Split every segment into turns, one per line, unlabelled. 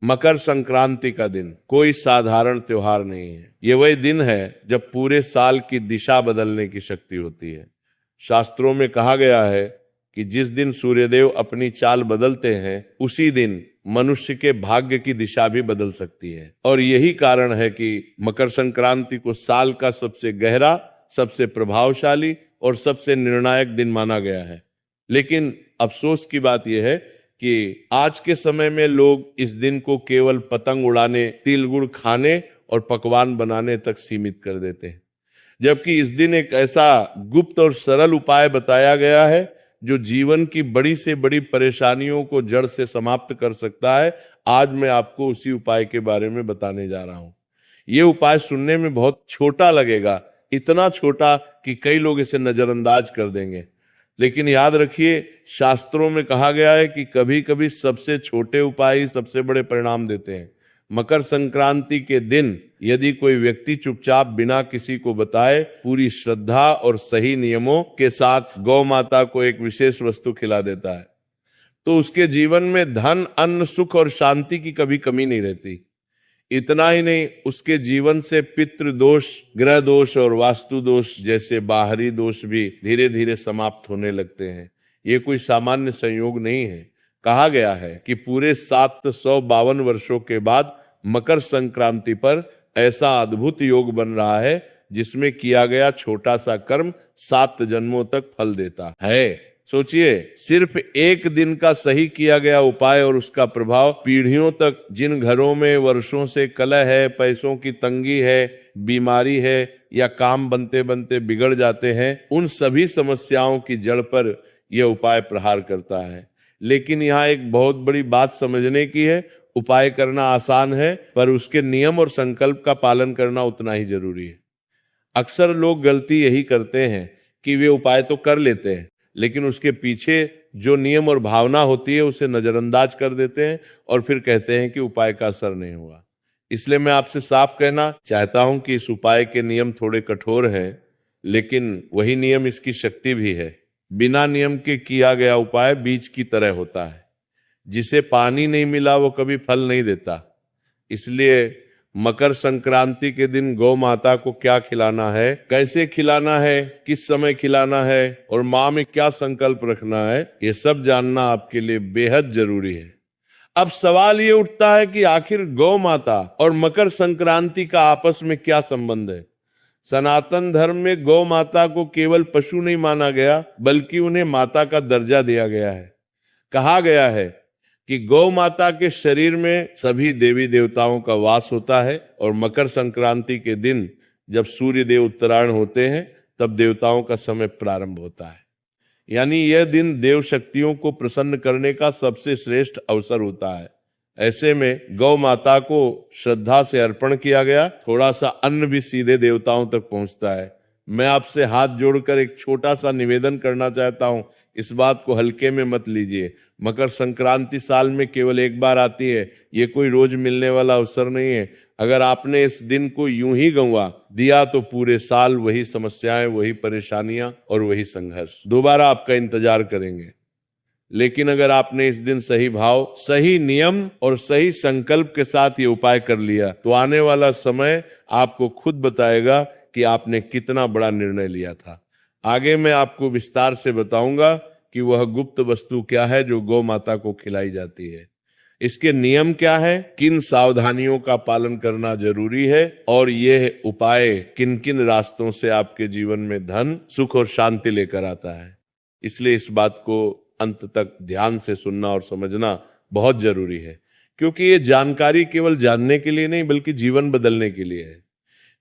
मकर संक्रांति का दिन कोई साधारण त्योहार नहीं है। ये वही दिन है जब पूरे साल की दिशा बदलने की शक्ति होती है। शास्त्रों में कहा गया है कि जिस दिन सूर्यदेव अपनी चाल बदलते हैं उसी दिन मनुष्य के भाग्य की दिशा भी बदल सकती है। और यही कारण है कि मकर संक्रांति को साल का सबसे गहरा, सबसे प्रभावशाली और सबसे निर्णायक दिन माना गया है। लेकिन अफसोस की बात यह है कि आज के समय में लोग इस दिन को केवल पतंग उड़ाने, तिल गुड़ खाने और पकवान बनाने तक सीमित कर देते हैं, जबकि इस दिन एक ऐसा गुप्त और सरल उपाय बताया गया है जो जीवन की बड़ी से बड़ी परेशानियों को जड़ से समाप्त कर सकता है। आज मैं आपको उसी उपाय के बारे में बताने जा रहा हूं। ये उपाय सुनने में बहुत छोटा लगेगा, इतना छोटा कि कई लोग इसे नजरअंदाज कर देंगे, लेकिन याद रखिए, शास्त्रों में कहा गया है कि कभी कभी सबसे छोटे उपाय ही सबसे बड़े परिणाम देते हैं। मकर संक्रांति के दिन यदि कोई व्यक्ति चुपचाप बिना किसी को बताए पूरी श्रद्धा और सही नियमों के साथ गौ माता को एक विशेष वस्तु खिला देता है, तो उसके जीवन में धन, अन्न, सुख और शांति की कभी कमी नहीं रहती। इतना ही नहीं, उसके जीवन से पितृ दोष, ग्रह दोष और वास्तु दोष जैसे बाहरी दोष भी धीरे धीरे समाप्त होने लगते हैं। ये कोई सामान्य संयोग नहीं है। कहा गया है कि पूरे 752 वर्षों के बाद मकर संक्रांति पर ऐसा अद्भुत योग बन रहा है जिसमें किया गया छोटा सा कर्म 7 जन्मों तक फल देता है। सोचिए, सिर्फ एक दिन का सही किया गया उपाय और उसका प्रभाव पीढ़ियों तक, जिन घरों में वर्षों से कलह है, पैसों की तंगी है, बीमारी है या काम बनते बनते बिगड़ जाते हैं, उन सभी समस्याओं की जड़ पर यह उपाय प्रहार करता है। लेकिन यहाँ एक बहुत बड़ी बात समझने की है। उपाय करना आसान है, पर उसके नियम और संकल्प का पालन करना उतना ही जरूरी है। अक्सर लोग गलती यही करते हैं कि वे उपाय तो कर लेते हैं, लेकिन उसके पीछे जो नियम और भावना होती है उसे नजरअंदाज कर देते हैं और फिर कहते हैं कि उपाय का असर नहीं हुआ। इसलिए मैं आपसे साफ कहना चाहता हूं कि इस उपाय के नियम थोड़े कठोर हैं, लेकिन वही नियम इसकी शक्ति भी है। बिना नियम के किया गया उपाय बीज की तरह होता है, जिसे पानी नहीं मिला वो कभी फल नहीं देता। इसलिए मकर संक्रांति के दिन गौ माता को क्या खिलाना है, कैसे खिलाना है, किस समय खिलाना है और माँ में क्या संकल्प रखना है, ये सब जानना आपके लिए बेहद जरूरी है। अब सवाल ये उठता है कि आखिर गौ माता और मकर संक्रांति का आपस में क्या संबंध है। सनातन धर्म में गौ माता को केवल पशु नहीं माना गया, बल्कि उन्हें माता का दर्जा दिया गया है। कहा गया है कि गौ माता के शरीर में सभी देवी देवताओं का वास होता है और मकर संक्रांति के दिन जब सूर्य देव उत्तरायण होते हैं तब देवताओं का समय प्रारंभ होता है। यानी यह दिन देव शक्तियों को प्रसन्न करने का सबसे श्रेष्ठ अवसर होता है। ऐसे में गौ माता को श्रद्धा से अर्पण किया गया थोड़ा सा अन्न भी सीधे देवताओं तक पहुंचता है। मैं आपसे हाथ जोड़कर एक छोटा सा निवेदन करना चाहता हूं, इस बात को हल्के में मत लीजिए। मकर संक्रांति साल में केवल एक बार आती है, ये कोई रोज मिलने वाला अवसर नहीं है। अगर आपने इस दिन को यूं ही गंवा दिया तो पूरे साल वही समस्याएं, वही परेशानियां और वही संघर्ष दोबारा आपका इंतजार करेंगे। लेकिन अगर आपने इस दिन सही भाव, सही नियम और सही संकल्प के साथ ये उपाय कर लिया तो आने वाला समय आपको खुद बताएगा कि आपने कितना बड़ा निर्णय लिया था। आगे मैं आपको विस्तार से बताऊंगा कि वह गुप्त वस्तु क्या है जो गौ माता को खिलाई जाती है, इसके नियम क्या है, किन सावधानियों का पालन करना जरूरी है और यह उपाय किन किन रास्तों से आपके जीवन में धन, सुख और शांति लेकर आता है। इसलिए इस बात को अंत तक ध्यान से सुनना और समझना बहुत जरूरी है, क्योंकि ये जानकारी केवल जानने के लिए नहीं बल्कि जीवन बदलने के लिए है।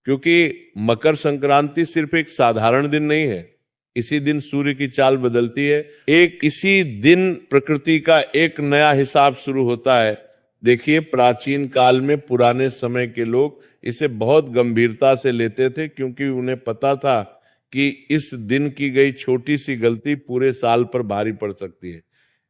क्योंकि मकर संक्रांति सिर्फ एक साधारण दिन नहीं है, इसी दिन सूर्य की चाल बदलती है। इसी दिन प्रकृति का एक नया हिसाब शुरू होता है। देखिए, प्राचीन काल में पुराने समय के लोग इसे बहुत गंभीरता से लेते थे, क्योंकि उन्हें पता था कि इस दिन की गई छोटी सी गलती पूरे साल पर भारी पड़ सकती है।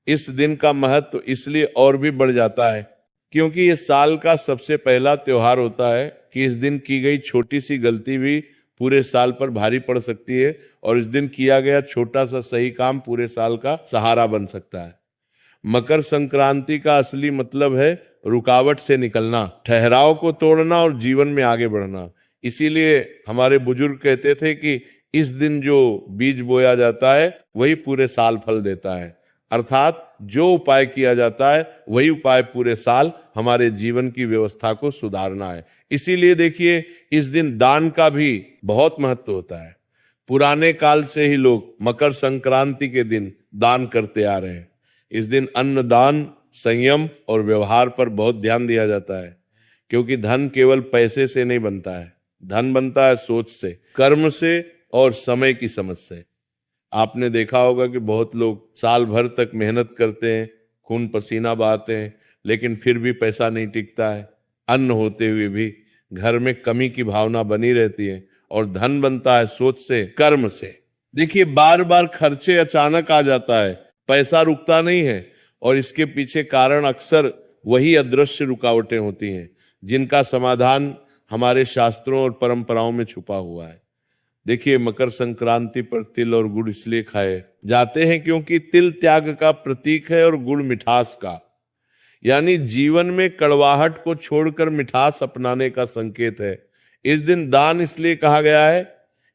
इस दिन का महत्व इसलिए और भी बढ़ जाता है क्योंकि ये साल का सबसे पहला त्योहार होता है कि इस दिन की गई छोटी सी गलती भी पूरे साल पर भारी पड़ सकती है और इस दिन किया गया छोटा सा सही काम पूरे साल का सहारा बन सकता है। मकर संक्रांति का असली मतलब है रुकावट से निकलना, ठहराव को तोड़ना और जीवन में आगे बढ़ना। इसीलिए हमारे बुजुर्ग कहते थे कि इस दिन जो बीज बोया जाता है वही पूरे साल फल देता है। अर्थात जो उपाय किया जाता है वही उपाय पूरे साल हमारे जीवन की व्यवस्था को सुधारना है। इसीलिए देखिए, इस दिन दान का भी बहुत महत्व होता है। पुराने काल से ही लोग मकर संक्रांति के दिन दान करते आ रहे हैं। इस दिन अन्न दान, संयम और व्यवहार पर बहुत ध्यान दिया जाता है, क्योंकि धन केवल पैसे से नहीं बनता है। धन बनता है सोच से, कर्म से और समय की समझ से। आपने देखा होगा कि बहुत लोग साल भर तक मेहनत करते हैं, खून पसीना बहाते हैं, लेकिन फिर भी पैसा नहीं टिकता है। अन्न होते हुए भी घर में कमी की भावना बनी रहती है। और धन बनता है सोच से, कर्म से। देखिए, बार बार खर्चे अचानक आ जाता है, पैसा रुकता नहीं है, और इसके पीछे कारण अक्सर वही अदृश्य रुकावटें होती हैं जिनका समाधान हमारे शास्त्रों और परंपराओं में छुपा हुआ है। देखिए, मकर संक्रांति पर तिल और गुड़ इसलिए खाए जाते हैं क्योंकि तिल त्याग का प्रतीक है और गुड़ मिठास का, यानी जीवन में कड़वाहट को छोड़कर मिठास अपनाने का संकेत है। इस दिन दान इसलिए कहा गया है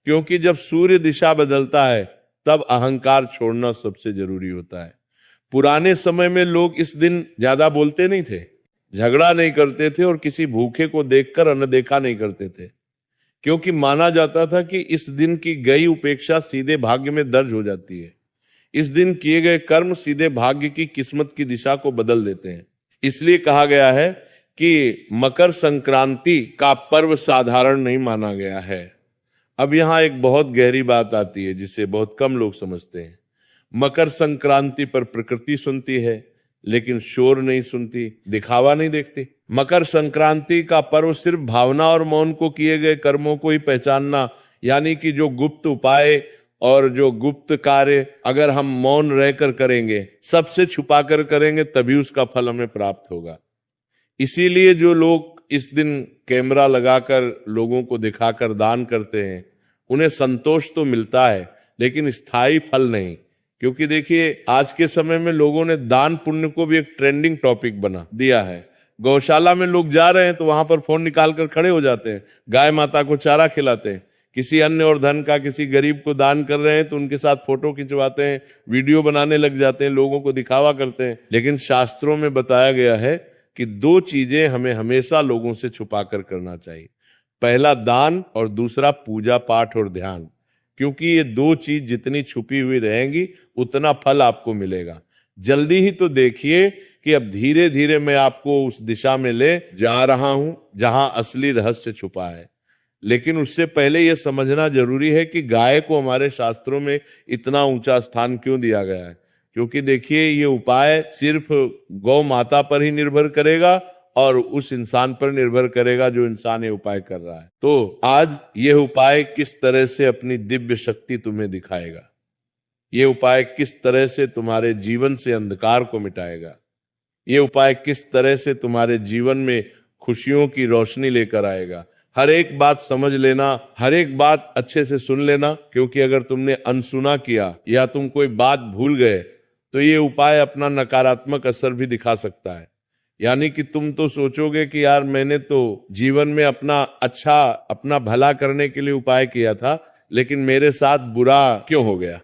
क्योंकि जब सूर्य दिशा बदलता है तब अहंकार छोड़ना सबसे जरूरी होता है। पुराने समय में लोग इस दिन ज्यादा बोलते नहीं थे, झगड़ा नहीं करते थे और किसी भूखे को देखकर अनदेखा नहीं करते थे, क्योंकि माना जाता था कि इस दिन की गई उपेक्षा सीधे भाग्य में दर्ज हो जाती है। इस दिन किए गए कर्म सीधे भाग्य की किस्मत की दिशा को बदल देते हैं। इसलिए कहा गया है कि मकर संक्रांति का पर्व साधारण नहीं माना गया है। अब यहां एक बहुत गहरी बात आती है जिसे बहुत कम लोग समझते हैं। मकर संक्रांति पर प्रकृति सुनती है, लेकिन शोर नहीं सुनती, दिखावा नहीं देखती। मकर संक्रांति का पर्व सिर्फ भावना और मौन को किए गए कर्मों को ही पहचानना, यानी कि जो गुप्त उपाय और जो गुप्त कार्य अगर हम मौन रहकर करेंगे, सबसे छुपाकर करेंगे, तभी उसका फल हमें प्राप्त होगा। इसीलिए जो लोग इस दिन कैमरा लगाकर लोगों को दिखाकर दान करते हैं, उन्हें संतोष तो मिलता है लेकिन स्थायी फल नहीं। क्योंकि देखिए, आज के समय में लोगों ने दान पुण्य को भी एक ट्रेंडिंग टॉपिक बना दिया है। गौशाला में लोग जा रहे हैं तो वहां पर फोन निकाल कर खड़े हो जाते हैं, गाय माता को चारा खिलाते हैं। किसी अन्य और धन का किसी गरीब को दान कर रहे हैं तो उनके साथ फोटो खिंचवाते हैं, वीडियो बनाने लग जाते हैं, लोगों को दिखावा करते हैं। लेकिन शास्त्रों में बताया गया है कि दो चीजें हमें हमेशा लोगों से छुपा कर करना चाहिए। पहला दान और दूसरा पूजा पाठ और ध्यान। क्योंकि ये दो चीज जितनी छुपी हुई रहेंगी उतना फल आपको मिलेगा। जल्दी ही तो देखिए कि अब धीरे धीरे मैं आपको उस दिशा में ले जा रहा हूं जहां असली रहस्य छुपा है। लेकिन उससे पहले यह समझना जरूरी है कि गाय को हमारे शास्त्रों में इतना ऊंचा स्थान क्यों दिया गया है। क्योंकि देखिए, ये उपाय सिर्फ गौ माता पर ही निर्भर करेगा और उस इंसान पर निर्भर करेगा जो इंसान ये उपाय कर रहा है। तो आज यह उपाय किस तरह से अपनी दिव्य शक्ति तुम्हें दिखाएगा, ये उपाय किस तरह से तुम्हारे जीवन से अंधकार को मिटाएगा, ये उपाय किस तरह से तुम्हारे जीवन में खुशियों की रोशनी लेकर आएगा। हर एक बात समझ लेना, हर एक बात अच्छे से सुन लेना, क्योंकि अगर तुमने अनसुना किया या तुम कोई बात भूल गए तो ये उपाय अपना नकारात्मक असर भी दिखा सकता है। यानी कि तुम तो सोचोगे कि यार मैंने तो जीवन में अपना भला करने के लिए उपाय किया था, लेकिन मेरे साथ बुरा क्यों हो गया।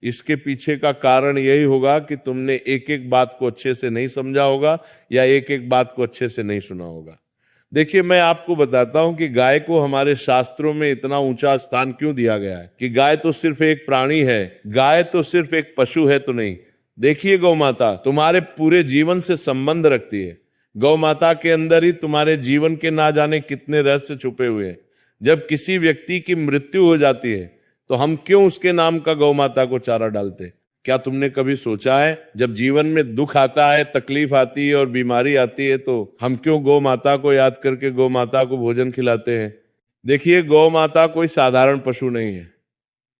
इसके पीछे का कारण यही होगा कि तुमने एक एक बात को अच्छे से नहीं समझा होगा या एक एक बात को अच्छे से नहीं सुना होगा। देखिए, मैं आपको बताता हूं कि गाय को हमारे शास्त्रों में इतना ऊंचा स्थान क्यों दिया गया है। कि गाय तो सिर्फ एक प्राणी है, गाय तो सिर्फ एक पशु है तो नहीं। देखिए, गौ माता तुम्हारे पूरे जीवन से संबंध रखती है। गौ माता के अंदर ही तुम्हारे जीवन के ना जाने कितने रहस्य छुपे हुए हैं। जब किसी व्यक्ति की मृत्यु हो जाती है तो हम क्यों उसके नाम का गौ माता को चारा डालते। क्या तुमने कभी सोचा है, जब जीवन में दुख आता है, तकलीफ आती है और बीमारी आती है, तो हम क्यों गौ माता को याद करके गौ माता को भोजन खिलाते हैं। देखिए, गौ माता कोई साधारण पशु नहीं है।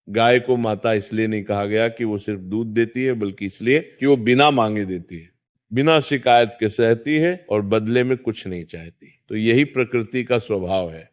गाय को माता इसलिए नहीं कहा गया कि वो सिर्फ दूध देती है, बल्कि इसलिए कि वो बिना मांगे देती है, बिना शिकायत के सहती है और बदले में कुछ नहीं चाहती। तो यही प्रकृति का स्वभाव है।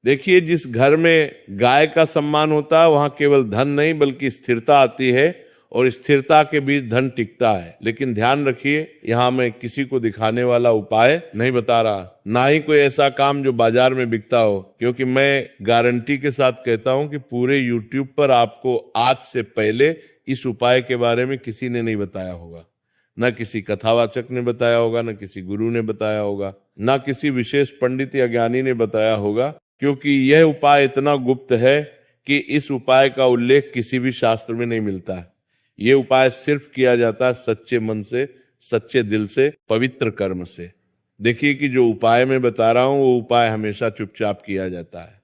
देखिए, जिस घर में गाय का सम्मान होता है वहां केवल धन नहीं बल्कि स्थिरता आती है और स्थिरता के बीच धन टिकता है। लेकिन ध्यान रखिए, यहाँ मैं किसी को दिखाने वाला उपाय नहीं बता रहा, ना ही कोई ऐसा काम जो बाजार में बिकता हो, क्योंकि मैं गारंटी के साथ कहता हूं कि पूरे YouTube पर आपको आज से पहले इस उपाय के बारे में किसी ने नहीं बताया होगा। ना किसी कथावाचक ने बताया होगा, ना किसी गुरु ने बताया होगा, ना किसी विशेष पंडित या ज्ञानी ने बताया होगा, क्योंकि यह उपाय इतना गुप्त है कि इस उपाय का उल्लेख किसी भी शास्त्र में नहीं मिलता है। ये उपाय सिर्फ किया जाता है सच्चे मन से, सच्चे दिल से, पवित्र कर्म से। देखिए कि जो उपाय मैं बता रहा हूं वो उपाय हमेशा चुपचाप किया जाता है,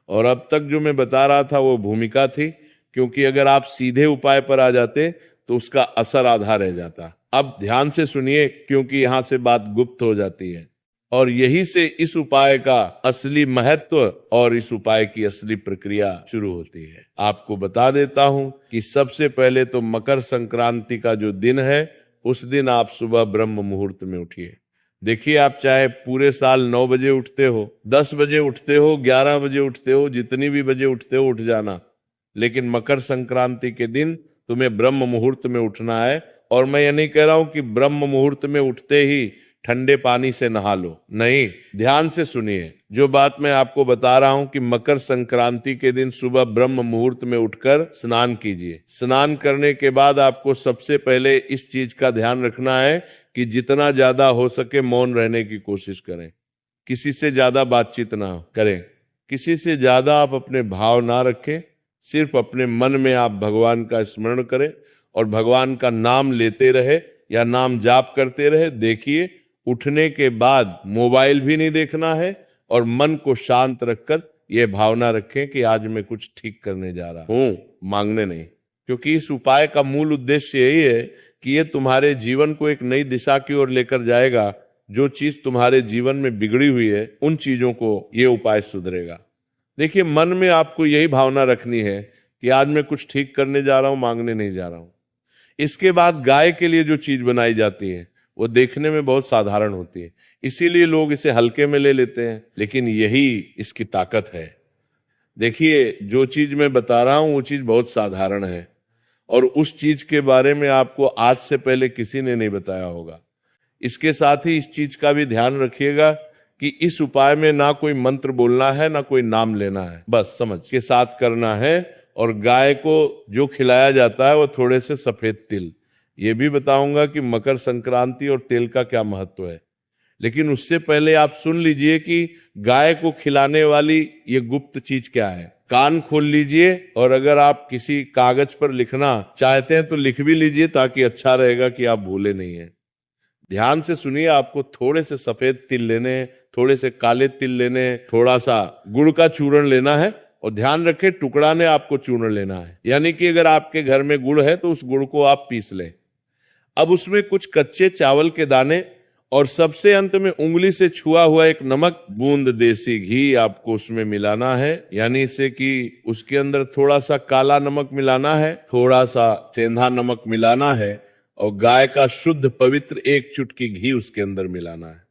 और अब तक जो मैं बता रहा था वो भूमिका थी, क्योंकि अगर आप सीधे उपाय पर आ जाते तो उसका असर आधा रह जाता। अब ध्यान से सुनिए, क्योंकि यहां से बात गुप्त हो जाती है, और यही से इस उपाय का असली महत्व और इस उपाय की असली प्रक्रिया शुरू होती है। आपको बता देता हूं कि सबसे पहले तो मकर संक्रांति का जो दिन है, उस दिन आप सुबह ब्रह्म मुहूर्त में उठिए। देखिए, आप चाहे पूरे साल 9 बजे उठते हो, 10 बजे उठते हो, 11 बजे उठते हो, जितनी भी बजे उठते हो उठ जाना, लेकिन मकर संक्रांति के दिन तुम्हें ब्रह्म मुहूर्त में उठना है। और मैं ये नहीं कह रहा हूं कि ब्रह्म मुहूर्त में उठते ही ठंडे पानी से नहा लो, नहीं, ध्यान से सुनिए। जो बात मैं आपको बता रहा हूं कि मकर संक्रांति के दिन सुबह ब्रह्म मुहूर्त में उठकर स्नान कीजिए। स्नान करने के बाद आपको सबसे पहले इस चीज का ध्यान रखना है कि जितना ज्यादा हो सके मौन रहने की कोशिश करें। किसी से ज्यादा बातचीत ना करें, किसी से ज्यादा आप अपने भाव ना रखें। सिर्फ अपने मन में आप भगवान का स्मरण करें और भगवान का नाम लेते रहे या नाम जाप करते रहे। देखिए, उठने के बाद मोबाइल भी नहीं देखना है, और मन को शांत रखकर यह भावना रखें कि आज मैं कुछ ठीक करने जा रहा हूं, मांगने नहीं। क्योंकि इस उपाय का मूल उद्देश्य यही है कि ये तुम्हारे जीवन को एक नई दिशा की ओर लेकर जाएगा। जो चीज तुम्हारे जीवन में बिगड़ी हुई है, उन चीजों को ये उपाय सुधरेगा। देखिए, मन में आपको यही भावना रखनी है कि आज मैं कुछ ठीक करने जा रहा हूं, मांगने नहीं जा रहा हूं। इसके बाद गाय के लिए जो चीज बनाई जाती है वो देखने में बहुत साधारण होती है, इसीलिए लोग इसे हल्के में ले लेते हैं, लेकिन यही इसकी ताकत है। देखिए, जो चीज मैं बता रहा हूं वो चीज बहुत साधारण है, और उस चीज के बारे में आपको आज से पहले किसी ने नहीं बताया होगा। इसके साथ ही इस चीज का भी ध्यान रखिएगा कि इस उपाय में ना कोई मंत्र बोलना है, ना कोई नाम लेना है, बस समझ के साथ करना है। और गाय को जो खिलाया जाता है वो थोड़े से सफेद तिल। ये भी बताऊंगा कि मकर संक्रांति और तेल का क्या महत्व है, लेकिन उससे पहले आप सुन लीजिए कि गाय को खिलाने वाली ये गुप्त चीज क्या है। कान खोल लीजिए, और अगर आप किसी कागज पर लिखना चाहते हैं तो लिख भी लीजिए, ताकि अच्छा रहेगा कि आप भूले नहीं है। ध्यान से सुनिए, आपको थोड़े से सफेद तिल लेने हैं, थोड़े से काले तिल लेने हैं, थोड़ा सा गुड़ का चूर्ण लेना है, और ध्यान रखें टुकड़ा ने आपको चूर्ण लेना है। यानी कि अगर आपके घर में गुड़ है तो उस गुड़ को आप पीस लें। अब उसमें कुछ कच्चे चावल के दाने, और सबसे अंत में उंगली से छुआ हुआ एक नमक, बूंद देसी घी आपको उसमें मिलाना है। यानी इससे कि उसके अंदर थोड़ा सा काला नमक मिलाना है, थोड़ा सा सेंधा नमक मिलाना है, और गाय का शुद्ध पवित्र 1 चुटकी घी उसके अंदर मिलाना है।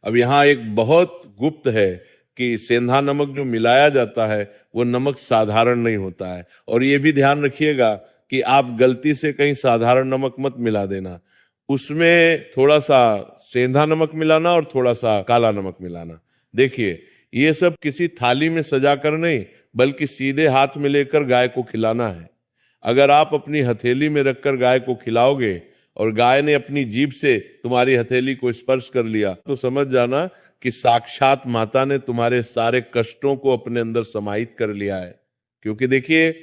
अब यहाँ एक बहुत गुप्त है कि सेंधा नमक जो मिलाया जाता है वो नमक साधारण नहीं होता है, और ये भी ध्यान रखिएगा कि आप गलती से कहीं साधारण नमक मत मिला देना। उसमें थोड़ा सा सेंधा नमक मिलाना और थोड़ा सा काला नमक मिलाना। देखिए, ये सब किसी थाली में सजाकर नहीं, बल्कि सीधे हाथ में लेकर गाय को खिलाना है। अगर आप अपनी हथेली में रखकर गाय को खिलाओगे और गाय ने अपनी जीभ से तुम्हारी हथेली को स्पर्श कर लिया, तो समझ जाना कि साक्षात माता ने तुम्हारे सारे कष्टों को अपने अंदर समाहित कर लिया है। क्योंकि देखिए,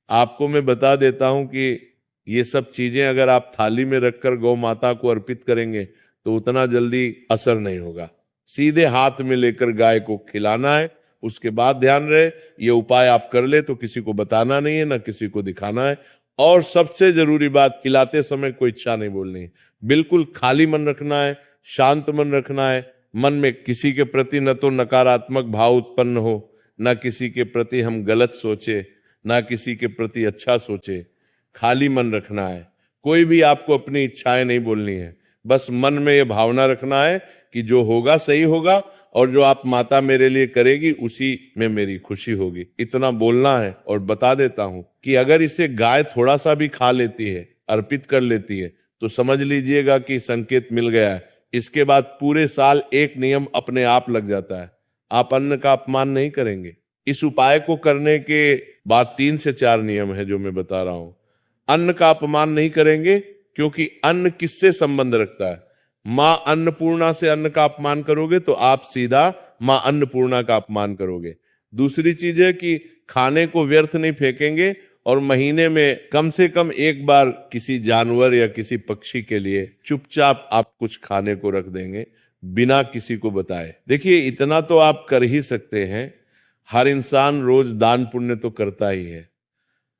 आपको मैं बता देता हूं कि ये सब चीजें अगर आप थाली में रखकर गौ माता को अर्पित करेंगे तो उतना जल्दी असर नहीं होगा। सीधे हाथ में लेकर गाय को खिलाना है। उसके बाद ध्यान रहे, ये उपाय आप कर ले तो किसी को बताना नहीं है, ना किसी को दिखाना है। और सबसे जरूरी बात, खिलाते समय कोई इच्छा नहीं बोलनी है। बिल्कुल खाली मन रखना है, शांत मन रखना है। मन में किसी के प्रति न तो नकारात्मक भाव उत्पन्न हो, न किसी के प्रति हम गलत सोचे, ना किसी के प्रति अच्छा सोचे। खाली मन रखना है। कोई भी आपको अपनी इच्छाएं नहीं बोलनी है। बस मन में ये भावना रखना है कि जो होगा सही होगा, और जो आप माता मेरे लिए करेगी उसी में मेरी खुशी होगी। इतना बोलना है। और बता देता हूं कि अगर इसे गाय थोड़ा सा भी खा लेती है अर्पित कर लेती है तो समझ लीजिएगा कि संकेत मिल गया है। इसके बाद पूरे साल एक नियम अपने आप लग जाता है, आप अन्न का अपमान नहीं करेंगे। इस उपाय को करने के बाद 3 से 4 नियम है जो मैं बता रहा हूं। अन्न का अपमान नहीं करेंगे, क्योंकि अन्न किससे संबंध रखता है? मां अन्नपूर्णा से अन्न का अपमान करोगे तो आप सीधा मां अन्नपूर्णा का अपमान करोगे। दूसरी चीज है कि खाने को व्यर्थ नहीं फेंकेंगे, और महीने में कम से कम एक बार किसी जानवर या किसी पक्षी के लिए चुपचाप आप कुछ खाने को रख देंगे बिना किसी को बताए। देखिए, इतना तो आप कर ही सकते हैं। हर इंसान रोज दान पुण्य तो करता ही है,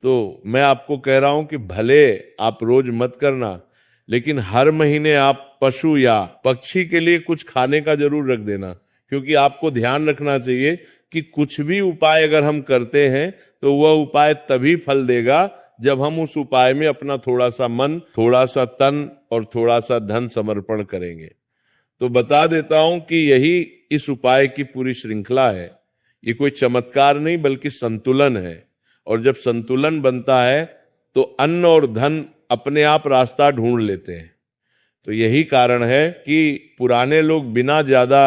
तो मैं आपको कह रहा हूं कि भले आप रोज मत करना, लेकिन हर महीने आप पशु या पक्षी के लिए कुछ खाने का जरूर रख देना। क्योंकि आपको ध्यान रखना चाहिए कि कुछ भी उपाय अगर हम करते हैं तो वह उपाय तभी फल देगा जब हम उस उपाय में अपना थोड़ा सा मन, थोड़ा सा तन और थोड़ा सा धन समर्पण करेंगे। तो बता देता हूं कि यही इस उपाय की पूरी श्रृंखला है। ये कोई चमत्कार नहीं बल्कि संतुलन है, और जब संतुलन बनता है तो अन्न और धन अपने आप रास्ता ढूंढ लेते हैं। तो यही कारण है कि पुराने लोग बिना ज्यादा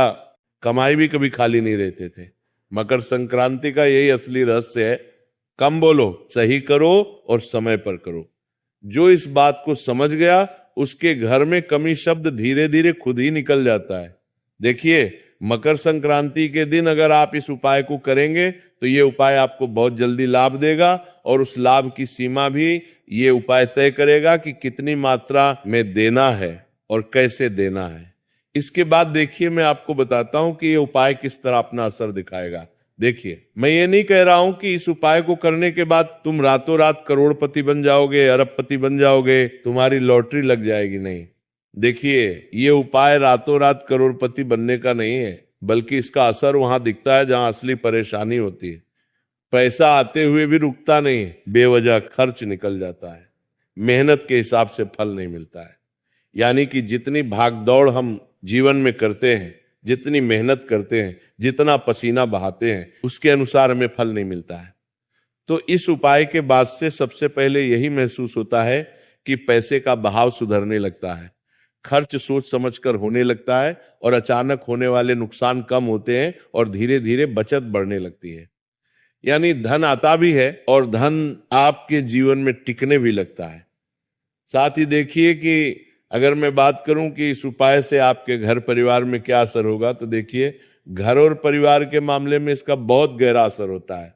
कमाई भी कभी खाली नहीं रहते थे। मकर संक्रांति का यही असली रहस्य है, कम बोलो, सही करो और समय पर करो। जो इस बात को समझ गया उसके घर में कमी शब्द धीरे धीरे खुद ही निकल जाता है। देखिए, मकर संक्रांति के दिन अगर आप इस उपाय को करेंगे तो ये उपाय आपको बहुत जल्दी लाभ देगा, और उस लाभ की सीमा भी ये उपाय तय करेगा कि कितनी मात्रा में देना है और कैसे देना है। इसके बाद देखिए, मैं आपको बताता हूं कि ये उपाय किस तरह अपना असर दिखाएगा। देखिए, मैं ये नहीं कह रहा हूं कि इस उपाय को करने के बाद तुम रातों रात करोड़पति बन जाओगे, अरबपति बन जाओगे, तुम्हारी लॉटरी लग जाएगी। नहीं, देखिए, ये उपाय रातों रात करोड़पति बनने का नहीं है, बल्कि इसका असर वहां दिखता है जहां असली परेशानी होती है। पैसा आते हुए भी रुकता नहीं, बेवजह खर्च निकल जाता है, मेहनत के हिसाब से फल नहीं मिलता है। यानी कि जितनी भागदौड़ हम जीवन में करते हैं, जितनी मेहनत करते हैं, जितना पसीना बहाते हैं, उसके अनुसार हमें फल नहीं मिलता है। तो इस उपाय के बाद से सबसे पहले यही महसूस होता है कि पैसे का बहाव सुधरने लगता है, खर्च सोच समझकर होने लगता है, और अचानक होने वाले नुकसान कम होते हैं और धीरे धीरे बचत बढ़ने लगती है। यानी धन आता भी है और धन आपके जीवन में टिकने भी लगता है। साथ ही देखिए कि अगर मैं बात करूं कि इस उपाय से आपके घर परिवार में क्या असर होगा, तो देखिए, घर और परिवार के मामले में इसका बहुत गहरा असर होता है।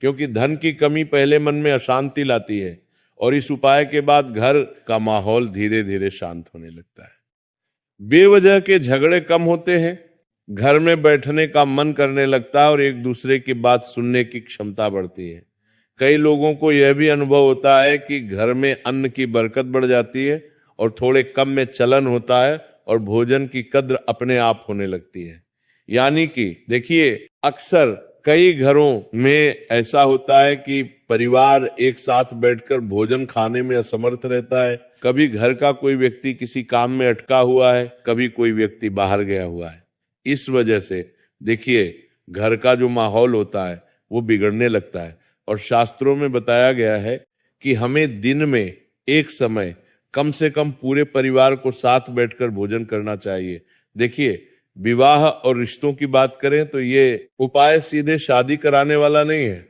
क्योंकि धन की कमी पहले मन में अशांति लाती है, और इस उपाय के बाद घर का माहौल धीरे धीरे शांत होने लगता है। बेवजह के झगड़े कम होते हैं, घर में बैठने का मन करने लगता है, और एक दूसरे की बात सुनने की क्षमता बढ़ती है। कई लोगों को यह भी अनुभव होता है कि घर में अन्न की बरकत बढ़ जाती है, और थोड़े कम में चलन होता है, और भोजन की कद्र अपने आप होने लगती है। यानी कि देखिए, अक्सर कई घरों में ऐसा होता है कि परिवार एक साथ बैठकर भोजन खाने में असमर्थ रहता है। कभी घर का कोई व्यक्ति किसी काम में अटका हुआ है, कभी कोई व्यक्ति बाहर गया हुआ है। इस वजह से देखिए, घर का जो माहौल होता है वो बिगड़ने लगता है। और शास्त्रों में बताया गया है कि हमें दिन में एक समय कम से कम पूरे परिवार को साथ बैठकर भोजन करना चाहिए। देखिए, विवाह और रिश्तों की बात करें तो ये उपाय सीधे शादी कराने वाला नहीं है।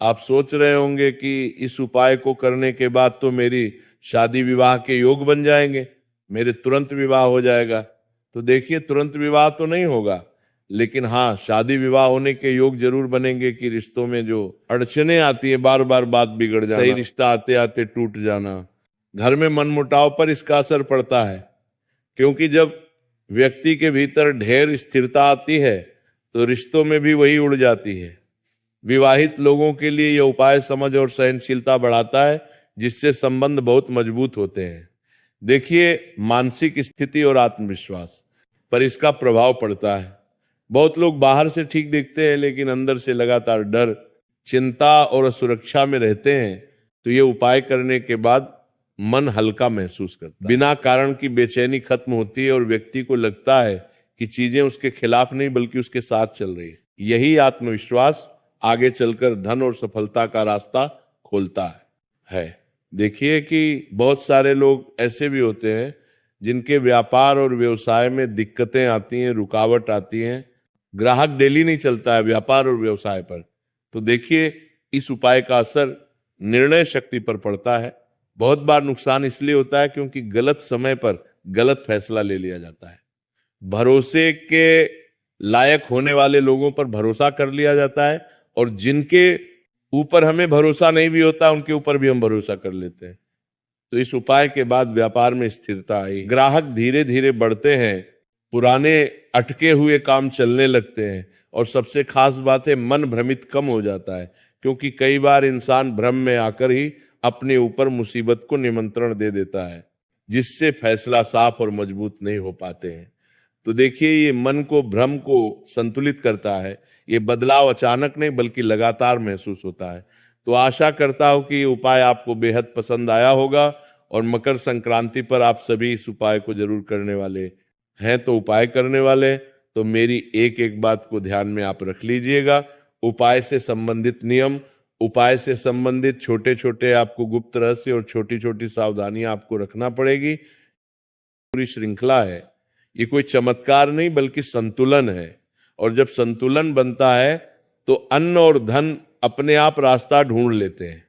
आप सोच रहे होंगे कि इस उपाय को करने के बाद तो मेरी शादी विवाह के योग बन जाएंगे, मेरे तुरंत विवाह हो जाएगा। तो देखिए, तुरंत विवाह तो नहीं होगा, लेकिन हाँ, शादी विवाह होने के योग जरूर बनेंगे कि रिश्तों में जो अड़चने आती है, बार बार बात बिगड़ जाना, सही रिश्ता आते आते टूट जाना, घर में मनमुटाव पर इसका असर पड़ता है। क्योंकि जब व्यक्ति के भीतर ढेर स्थिरता आती है तो रिश्तों में भी वही उड़ जाती है। विवाहित लोगों के लिए यह उपाय समझ और सहनशीलता बढ़ाता है, जिससे संबंध बहुत मजबूत होते हैं। देखिए, मानसिक स्थिति और आत्मविश्वास पर इसका प्रभाव पड़ता है। बहुत लोग बाहर से ठीक दिखते हैं, लेकिन अंदर से लगातार डर, चिंता और असुरक्षा में रहते हैं। तो ये उपाय करने के बाद मन हल्का महसूस करता है, बिना कारण की बेचैनी खत्म होती है, और व्यक्ति को लगता है कि चीजें उसके खिलाफ नहीं बल्कि उसके साथ चल रही है। यही आत्मविश्वास आगे चलकर धन और सफलता का रास्ता खोलता है। देखिए कि बहुत सारे लोग ऐसे भी होते हैं जिनके व्यापार और व्यवसाय में दिक्कतें आती हैं, रुकावट आती हैं, ग्राहक डेली नहीं चलता है व्यापार और व्यवसाय पर। तो देखिए इस उपाय का असर निर्णय शक्ति पर पड़ता है। बहुत बार नुकसान इसलिए होता है क्योंकि गलत समय पर गलत फैसला ले लिया जाता है। भरोसे के लायक होने वाले लोगों पर भरोसा कर लिया जाता है और जिनके ऊपर हमें भरोसा नहीं भी होता उनके ऊपर भी हम भरोसा कर लेते हैं। तो इस उपाय के बाद व्यापार में स्थिरता आई, ग्राहक धीरे धीरे बढ़ते हैं, पुराने अटके हुए काम चलने लगते हैं और सबसे खास बात है मन भ्रमित कम हो जाता है, क्योंकि कई बार इंसान भ्रम में आकर ही अपने ऊपर मुसीबत को निमंत्रण दे देता है, जिससे फैसला साफ और मजबूत नहीं हो पाते हैं। तो देखिए ये मन को, भ्रम को संतुलित करता है। ये बदलाव अचानक नहीं बल्कि लगातार महसूस होता है। तो आशा करता हूं कि ये उपाय आपको बेहद पसंद आया होगा और मकर संक्रांति पर आप सभी इस उपाय को जरूर करने वाले हैं। तो उपाय करने वाले तो मेरी एक एक बात को ध्यान में आप रख लीजिएगा। उपाय से संबंधित नियम, उपाय से संबंधित छोटे छोटे आपको गुप्त रहस्य और छोटी छोटी सावधानियां आपको रखना पड़ेगी। पूरी श्रृंखला है, ये कोई चमत्कार नहीं बल्कि संतुलन है। और जब संतुलन बनता है तो अन्न और धन अपने आप रास्ता ढूंढ लेते हैं।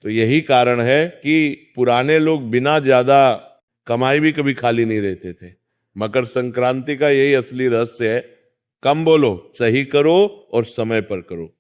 तो यही कारण है कि पुराने लोग बिना ज्यादा कमाई भी कभी खाली नहीं रहते थे। मकर संक्रांति का यही असली रहस्य है, कम बोलो, सही करो और समय पर करो।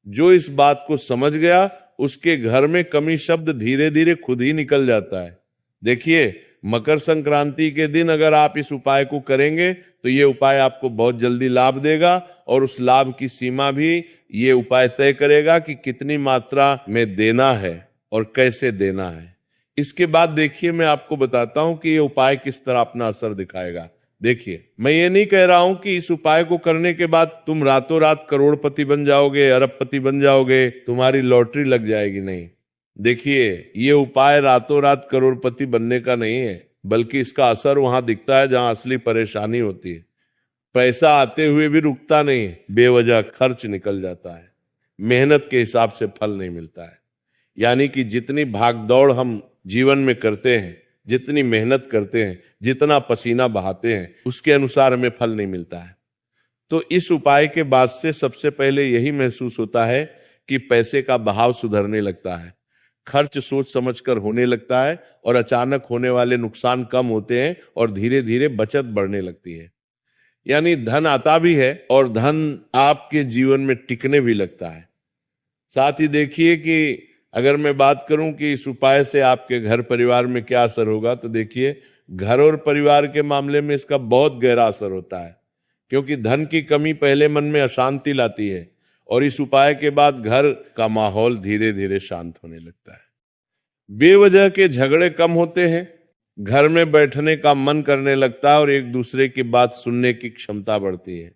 जो इस बात को समझ गया उसके घर में कमी शब्द धीरे धीरे खुद ही निकल जाता है। देखिए मकर संक्रांति के दिन अगर आप इस उपाय को करेंगे तो ये उपाय आपको बहुत जल्दी लाभ देगा और उस लाभ की सीमा भी ये उपाय तय करेगा कि कितनी मात्रा में देना है और कैसे देना है। इसके बाद देखिए मैं आपको बताता हूं कि ये उपाय किस तरह अपना असर दिखाएगा। देखिए मैं ये नहीं कह रहा हूं कि इस उपाय को करने के बाद तुम रातों रात करोड़पति बन जाओगे, अरबपति बन जाओगे, तुम्हारी लॉटरी लग जाएगी, नहीं। देखिए ये उपाय रातों रात करोड़पति बनने का नहीं है, बल्कि इसका असर वहां दिखता है जहां असली परेशानी होती है। पैसा आते हुए भी रुकता नहीं, बेवजह खर्च निकल जाता है, मेहनत के हिसाब से फल नहीं मिलता है। यानी कि जितनी भागदौड़ हम जीवन में करते हैं, जितनी मेहनत करते हैं, जितना पसीना बहाते हैं, उसके अनुसार हमें फल नहीं मिलता है। तो इस उपाय के बाद से सबसे पहले यही महसूस होता है कि पैसे का बहाव सुधरने लगता है, खर्च सोच समझकर होने लगता है और अचानक होने वाले नुकसान कम होते हैं और धीरे धीरे बचत बढ़ने लगती है। यानी धन आता भी है और धन आपके जीवन में टिकने भी लगता है। साथ ही देखिए कि अगर मैं बात करूं कि इस उपाय से आपके घर परिवार में क्या असर होगा, तो देखिए घर और परिवार के मामले में इसका बहुत गहरा असर होता है, क्योंकि धन की कमी पहले मन में अशांति लाती है और इस उपाय के बाद घर का माहौल धीरे धीरे शांत होने लगता है। बेवजह के झगड़े कम होते हैं, घर में बैठने का मन करने लगता है और एक दूसरे की बात सुनने की क्षमता बढ़ती है।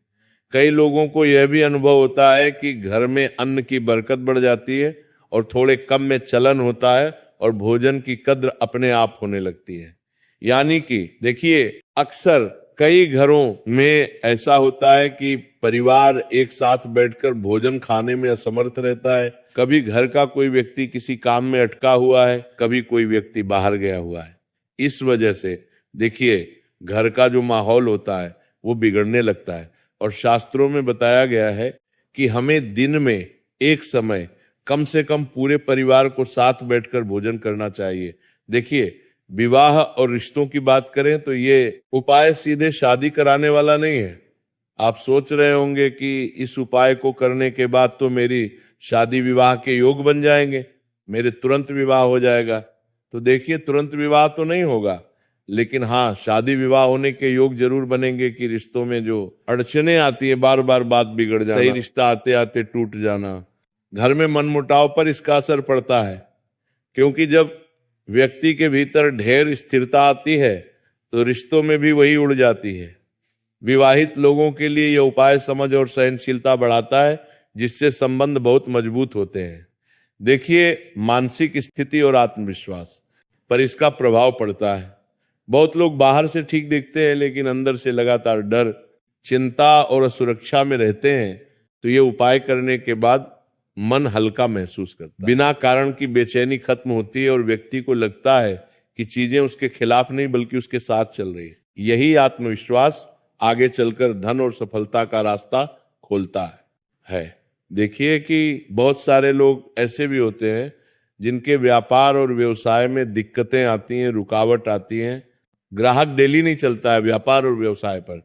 कई लोगों को यह भी अनुभव होता है कि घर में अन्न की बरकत बढ़ जाती है और थोड़े कम में चलन होता है और भोजन की कद्र अपने आप होने लगती है। यानी कि देखिए अक्सर कई घरों में ऐसा होता है कि परिवार एक साथ बैठकर भोजन खाने में असमर्थ रहता है। कभी घर का कोई व्यक्ति किसी काम में अटका हुआ है, कभी कोई व्यक्ति बाहर गया हुआ है। इस वजह से देखिए घर का जो माहौल होता है वो बिगड़ने लगता है और शास्त्रों में बताया गया है कि हमें दिन में एक समय कम से कम पूरे परिवार को साथ बैठकर भोजन करना चाहिए। देखिए विवाह और रिश्तों की बात करें तो ये उपाय सीधे शादी कराने वाला नहीं है। आप सोच रहे होंगे कि इस उपाय को करने के बाद तो मेरी शादी विवाह के योग बन जाएंगे, मेरे तुरंत विवाह हो जाएगा। तो देखिए तुरंत विवाह तो नहीं होगा, लेकिन हाँ शादी विवाह होने के योग जरूर बनेंगे कि रिश्तों में जो अड़चने आती है, बार बार बात बिगड़ जाना, सही रिश्ता आते आते टूट जाना, घर में मनमुटाव पर इसका असर पड़ता है। क्योंकि जब व्यक्ति के भीतर ढेर स्थिरता आती है तो रिश्तों में भी वही उड़ जाती है। विवाहित लोगों के लिए यह उपाय समझ और सहनशीलता बढ़ाता है, जिससे संबंध बहुत मजबूत होते हैं। देखिए मानसिक स्थिति और आत्मविश्वास पर इसका प्रभाव पड़ता है। बहुत लोग बाहर से ठीक दिखते हैं लेकिन अंदर से लगातार डर, चिंता और असुरक्षा में रहते हैं। तो ये उपाय करने के बाद मन हल्का महसूस करता है, बिना कारण की बेचैनी खत्म होती है और व्यक्ति को लगता है कि चीजें उसके खिलाफ नहीं बल्कि उसके साथ चल रही है। यही आत्मविश्वास आगे चलकर धन और सफलता का रास्ता खोलता है। देखिए कि बहुत सारे लोग ऐसे भी होते हैं जिनके व्यापार और व्यवसाय में दिक्कतें आती हैं, रुकावट आती हैं, ग्राहक डेली नहीं चलता है व्यापार और व्यवसाय पर।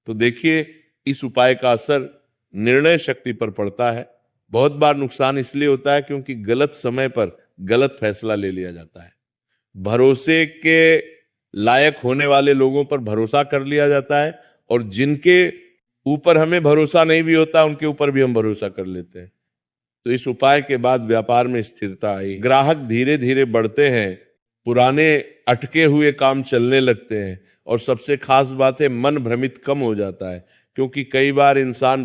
तो देखिए इस उपाय का असर निर्णय शक्ति पर पड़ता है। बहुत बार नुकसान इसलिए होता है क्योंकि गलत समय पर गलत फैसला ले लिया जाता है। भरोसे के लायक होने वाले लोगों पर भरोसा कर लिया जाता है और जिनके ऊपर हमें भरोसा नहीं भी होता उनके ऊपर भी हम भरोसा कर लेते हैं। तो इस उपाय के बाद व्यापार में स्थिरता आई, ग्राहक धीरे धीरे बढ़ते हैं, पुराने अटके हुए काम चलने लगते हैं और सबसे खास बात है मन भ्रमित कम हो जाता है, क्योंकि कई बार इंसान